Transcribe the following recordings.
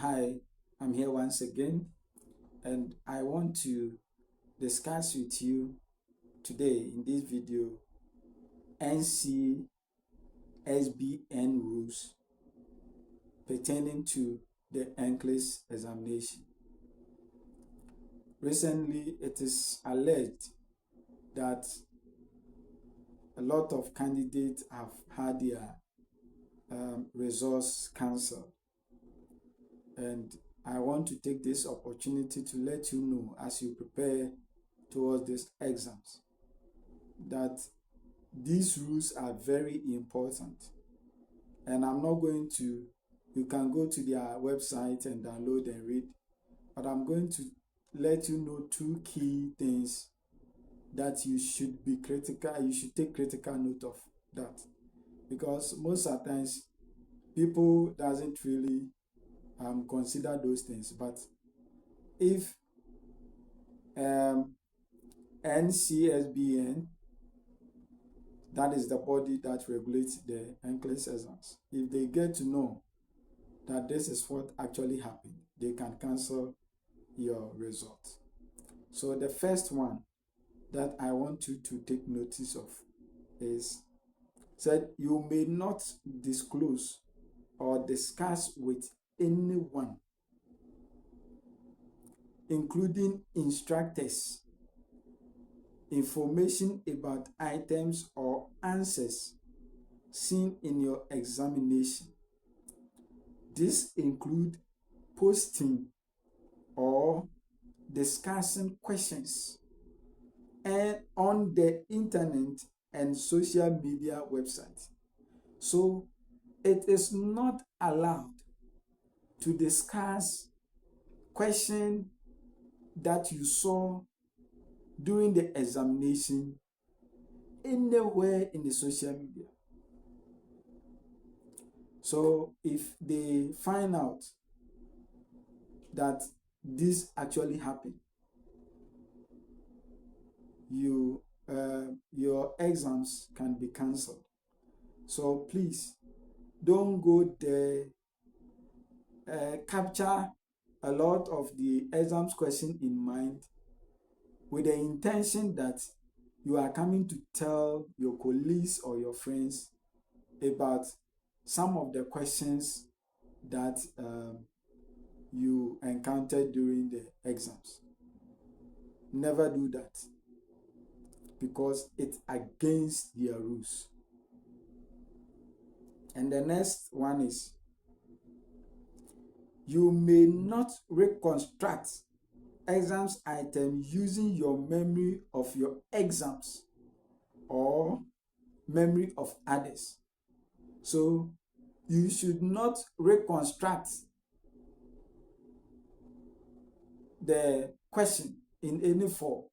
Hi, I'm here once again, and I want to discuss with you today in this video NCLEX-RN rules pertaining to the NCLEX examination. Recently, it is alleged that a lot of candidates have had their results cancelled, and I want to take this opportunity to let you know, as you prepare towards these exams, that these rules are very important. And I'm not going to, you can go to their website and download and read, but I'm going to let you know two key things that you should be critical, you should take critical note of that. Because most of the times, people doesn't really consider those things. But if NCLEX-RN, that is the body that regulates the NCLEX exams, if they get to know that this is what actually happened, they can cancel your result. So the first one that I want you to take notice of is that you may not disclose or discuss with anyone, including instructors, information about items or answers seen in your examination. This include posting or discussing questions and on the internet and social media websites. So it is not allowed to discuss questions that you saw during the examination anywhere in the social media. So if they find out that this actually happened, your exams can be cancelled. So please don't go there, capture a lot of the exams question in mind with the intention that you are coming to tell your colleagues or your friends about some of the questions that you encountered during the exams. Never do that, because it's against their rules. And the next one is, you may not reconstruct exams item using your memory of your exams or memory of others. So you should not reconstruct the question in any form,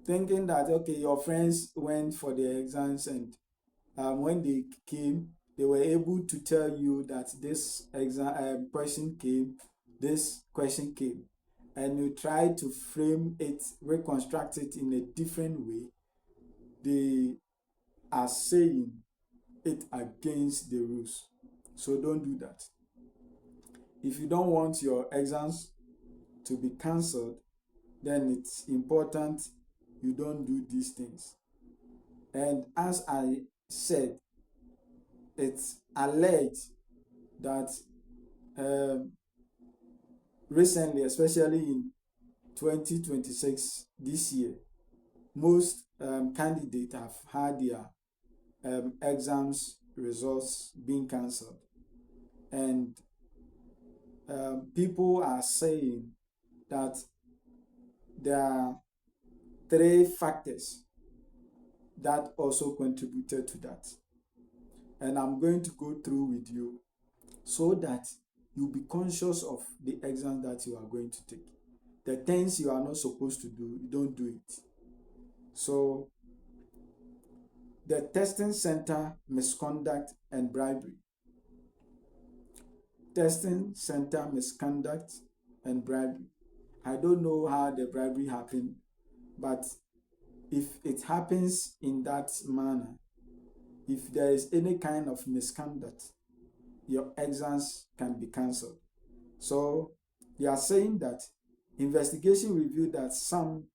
thinking that okay, your friends went for the exams and when they came, they were able to tell you that this exam question came, this question came, and you try to frame it, reconstruct it in a different way. They are saying it against the rules. So don't do that. If you don't want your exams to be cancelled, then it's important you don't do these things. And as I said, it's alleged that recently, especially in 2026, this year, most candidates have had their exams results being cancelled. And people are saying that there are three factors that also contributed to that. And I'm going to go through with you so that you'll be conscious of the exam that you are going to take. The things you are not supposed to do, you don't do it. So the testing center misconduct and bribery. Testing center misconduct and bribery. I don't know how the bribery happened, but if it happens in that manner, if there is any kind of misconduct, your exams can be cancelled. So they are saying that investigation revealed that some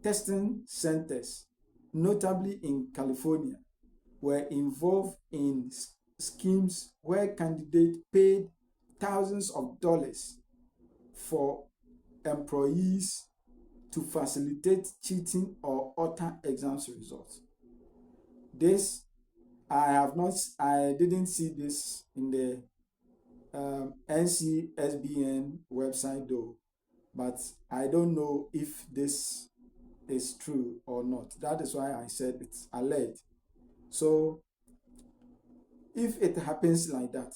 testing centers, notably in California, were involved in schemes where candidates paid thousands of dollars for employees to facilitate cheating or alter exams results. This I didn't see this in the NCSBN website though, but I don't know if this is true or not. That is why I said it's alleged. So if it happens like that,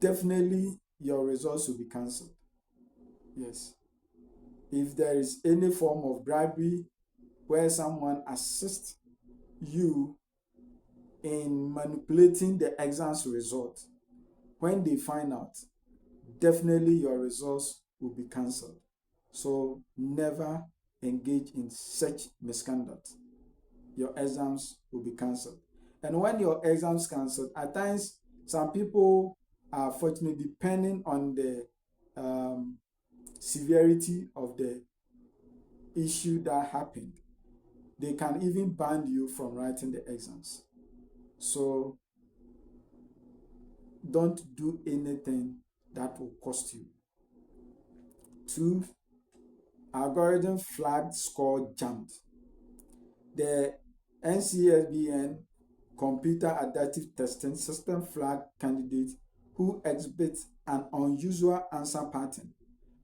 definitely your results will be cancelled. Yes. If there is any form of bribery where someone assists you in manipulating the exam's result, when they find out, definitely your results will be cancelled. So never engage in such misconduct. Your exams will be cancelled. And when your exams cancelled, at times some people are fortunate depending on the severity of the issue that happened. They can even ban you from writing the exams. So don't do anything that will cost you. 2, algorithm flagged score jammed. The NCLEX-RN computer adaptive testing system flagged candidates who exhibit an unusual answer pattern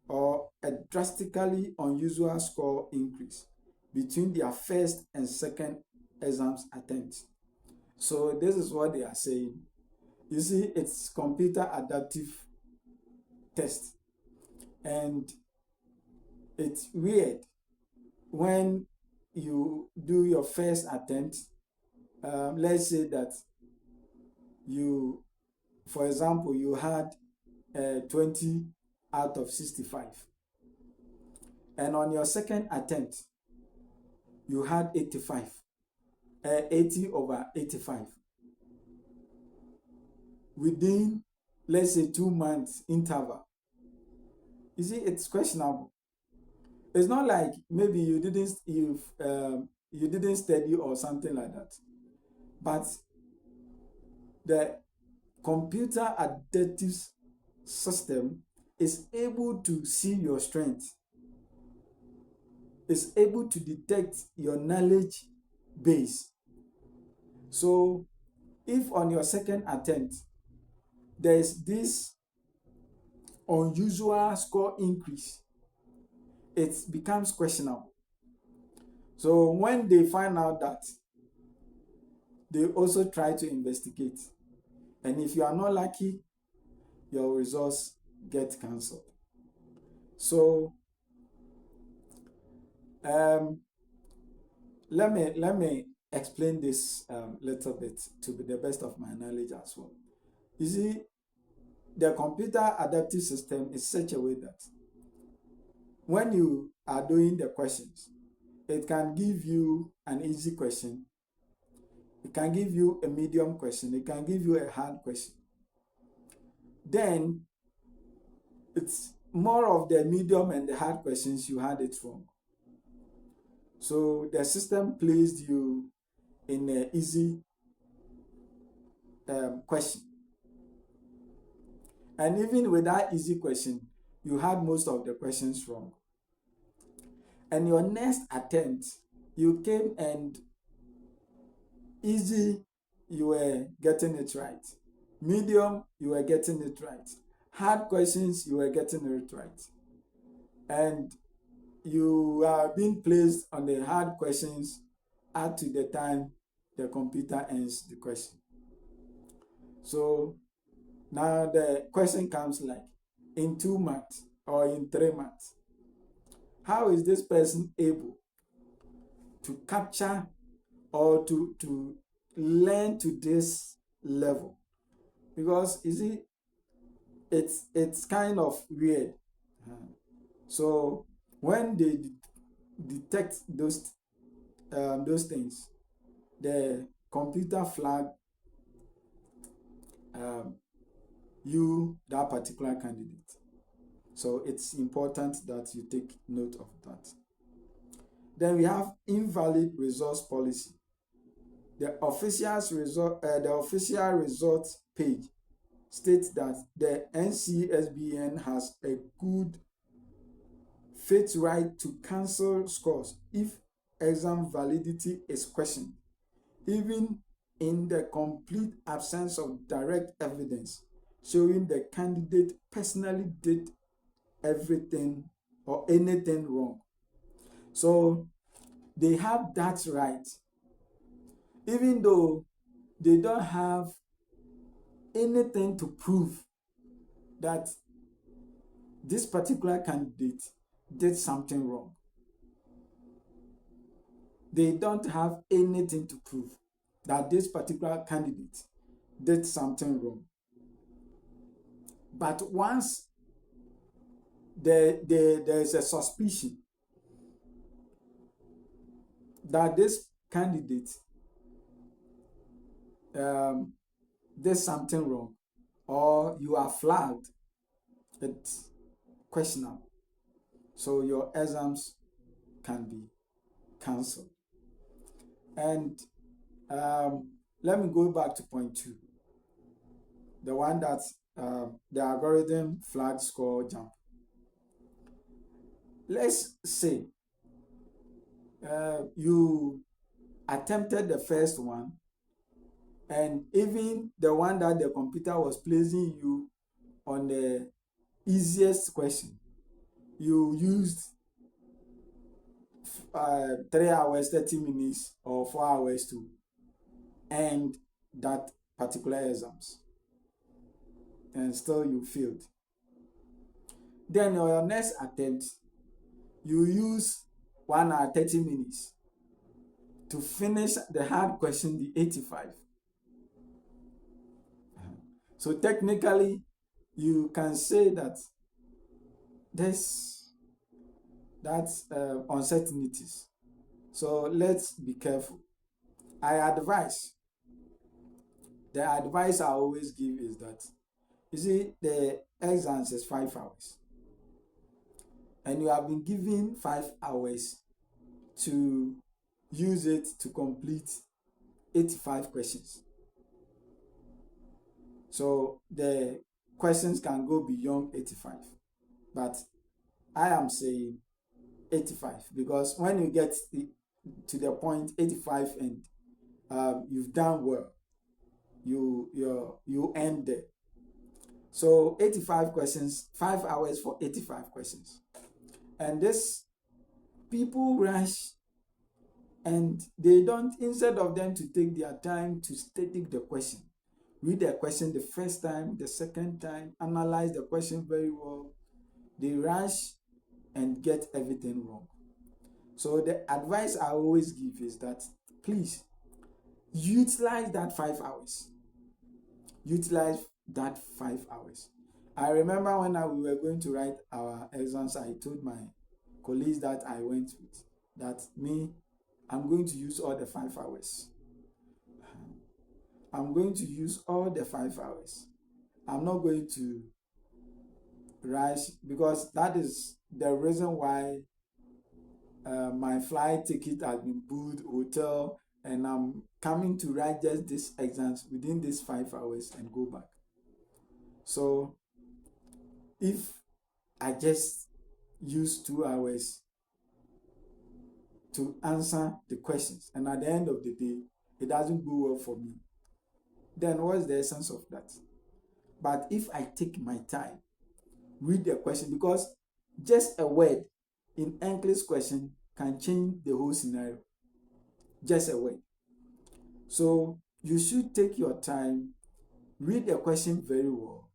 or a drastically unusual score increase between their first and second exams attempt. So this is what they are saying. You see, it's computer adaptive test, and it's weird when you do your first attempt. Let's say that you, for example, you had 20 out of 65, and on your second attempt you had 85, 80 over 85 within, let's say, 2 months interval. You see, it's questionable. It's not like maybe you didn't study or something like that, but the computer adaptive system is able to see your strength, is able to detect your knowledge base. So if on your second attempt there is this unusual score increase, it becomes questionable. So when they find out that, they also try to investigate. And if you are not lucky, your results get cancelled. So let me explain this little bit to the best of my knowledge as well. You see, the computer adaptive system is such a way that when you are doing the questions, it can give you an easy question, it can give you a medium question, it can give you a hard question. Then it's more of the medium and the hard questions you had it wrong. So the system placed you in an easy question. And even with that easy question, you had most of the questions wrong. And your next attempt, you came and easy, you were getting it right. Medium, you were getting it right. Hard questions, you were getting it right. And you are being placed on the hard questions up to the time the computer ends the question. So now the question comes like, in 2 months or in 3 months, how is this person able to capture or to learn to this level? Because you see, it's kind of weird. So when they detect those things, the computer flag you, that particular candidate. So it's important that you take note of that. Then we have invalid results policy. The official results page states that the NCSBN has a good faith right to cancel scores if exam validity is questioned, even in the complete absence of direct evidence showing the candidate personally did everything or anything wrong. So they have that right, even though they don't have anything to prove that this particular candidate did something wrong. They don't have anything to prove that this particular candidate did something wrong. But once there is a suspicion that this candidate did something wrong, or you are flagged, it's questionable. So your exams can be cancelled. And let me go back to point 2. The one that the algorithm flag score jump. Let's say you attempted the first one, and even the one that the computer was placing you on the easiest question, you used 3 hours, 30 minutes, or 4 hours to end that particular exams, and still you failed. Then your next attempt, you use 1 hour, 30 minutes to finish the hard question, the 85. So technically, you can say that that's uncertainties. So let's be careful. The advice I always give is that, you see, the exams is 5 hours. And you have been given 5 hours to use it to complete 85 questions. So the questions can go beyond 85. But I am saying 85 because when you get to the point 85 and you've done well, you end there. So 85 questions, 5 hours for 85 questions. And this, people rush, and they don't, instead of them to take their time to study the question, read the question the first time, the second time, analyze the question very well, they rush and get everything wrong. So the advice I always give is that, please, utilize that 5 hours. Utilize that 5 hours. I remember when we were going to write our exams, I told my colleagues that I went with that I'm going to use all the 5 hours. I'm going to use all the 5 hours. I'm not going to rush, because that is the reason why my flight ticket has been booked, hotel, and I'm coming to write just these exams within these 5 hours and go back. So if I just use 2 hours to answer the questions, and at the end of the day, it doesn't go well for me, then what's the essence of that? But if I take my time, read the question, because just a word in English question can change the whole scenario. Just a word. So you should take your time, read the question very well,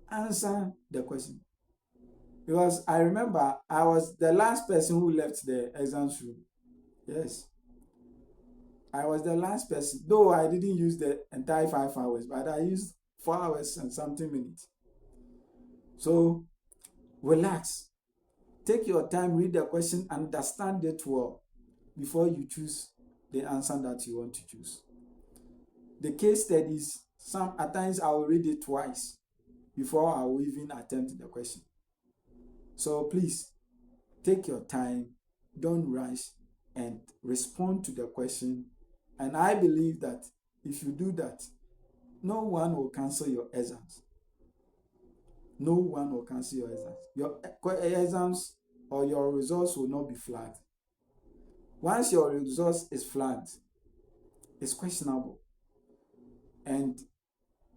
answer the question. Because I remember I was the last person who left the exams room. Yes. I was the last person, though I didn't use the entire 5 hours, but I used 4 hours and something minutes. So relax. Take your time, read the question, understand it well before you choose the answer that you want to choose. The case studies, at times I will read it twice before I will even attempt the question. So please take your time, don't rush, and respond to the question. And I believe that if you do that, no one will cancel your exams. No one will cancel your exams. Your exams or your results will not be flagged. Once your results is flagged, it's questionable. And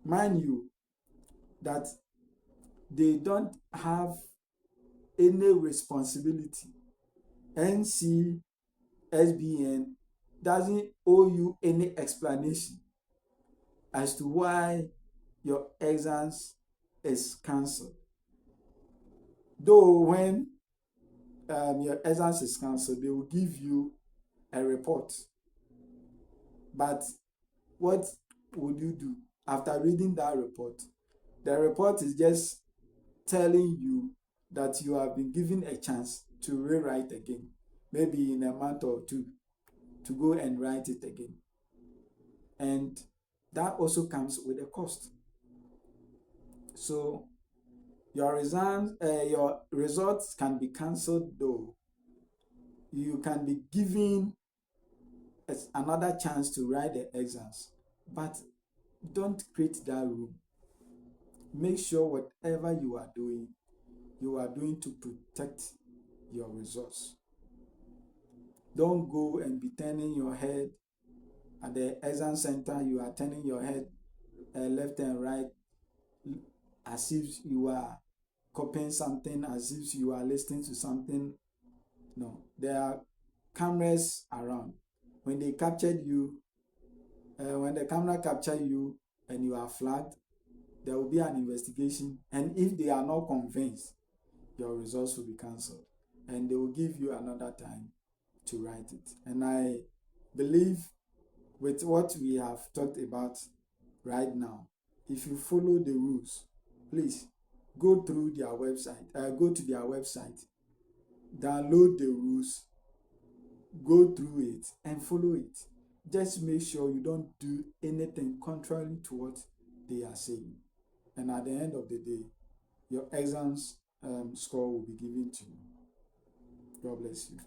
mind you that they don't have any responsibility. NCSBN doesn't owe you any explanation as to why your exams is cancelled. Though when your exams is cancelled, they will give you a report. But what would you do after reading that report? The report is just telling you that you have been given a chance to rewrite again, maybe in a month or two, to go and write it again. And that also comes with a cost. So your results can be cancelled, though you can be given another chance to write the exams, but don't create that room. Make sure whatever you are doing to protect your results. Don't go and be turning your head at the exam center. You are turning your head left and right as if you are copying something, as if you are listening to something. No, there are cameras around. When they captured you, when the camera captured you and you are flagged, there will be an investigation. And if they are not convinced, your results will be cancelled. And they will give you another time to write it. And I believe with what we have talked about right now, if you follow the rules, please go to their website, download the rules, go through it and follow it. Just make sure you don't do anything contrary to what they are saying. And at the end of the day, your exams score will be given to you. God bless you.